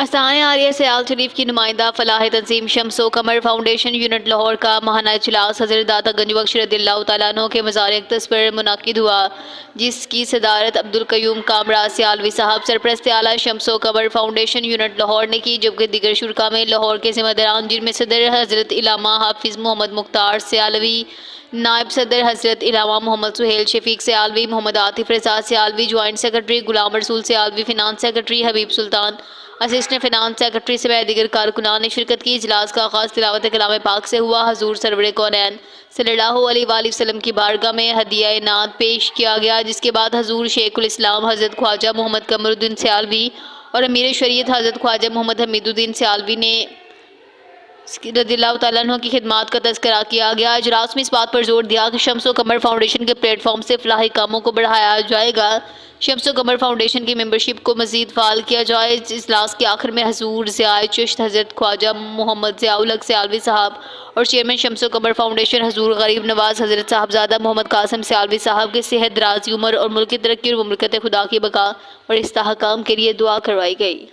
استانِ عالیہ سیال شریف کی نمائندہ فلاح تنظیم شمس و قمر فاؤنڈیشن یونٹ لاہور کا ماہانہ اجلاس حضرت داتا گنج بخش رضی اللہ تعالیٰ عنہ کے مزار اقدس پر منعقد ہوا، جس کی صدارت عبدالقیوم کامرا سیالوی صاحب سرپرست اعلیٰ شمس و قمر فاؤنڈیشن یونٹ لاہور نے کی، جبکہ دیگر شرکاء میں لاہور کے ذمہ داران جن میں صدر حضرت علامہ حافظ محمد مختار سیالوی، نائب صدر حضرت علامہ محمد سہیل شفیق سیالوی، محمد عاطف رضا سیالوی، جوائنٹ سیکرٹری غلام رسول سیالوی، فینانس سیکرٹری حبیب سلطان، اسسٹنٹ فینانس سیکرٹری سمیت دیگر کارکنان نے شرکت کی۔ اجلاس کا آغاز تلاوت کلام پاک سے ہوا۔ حضور سرور کونین صلی اللہ علیہ وآلہ وسلم کی بارگاہ میں ہدیہ نعت پیش کیا گیا، جس کے بعد حضور شیخ الاسلام حضرت خواجہ محمد قمر الدین سیالوی اور امیر شریعت حضرت خواجہ محمد حمید الدین سیالوی نے رضی اللہ تعالیٰ عنہ کی خدمات کا تذکرہ کیا گیا۔ اجلاس میں اس بات پر زور دیا کہ شمس و قمر فاؤنڈیشن کے پلیٹ فارم سے فلاحی کاموں کو بڑھایا جائے گا، شمس و قمر فاؤنڈیشن کی ممبرشپ کو مزید فعال کیا جائے۔ اجلاس کے آخر میں حضور ضیاء چشت حضرت خواجہ محمد ضیاء الحق سیالوی صاحب اور چیئرمین شمس و قمر فاؤنڈیشن حضور غریب نواز حضرت صاحبزادہ محمد قاسم سیالوی صاحب کے صحت، درازی عمر اور ملک کی ترقی اور مملکت خدا کی بقا اور استحکام کے لیے دعا کروائی گئی۔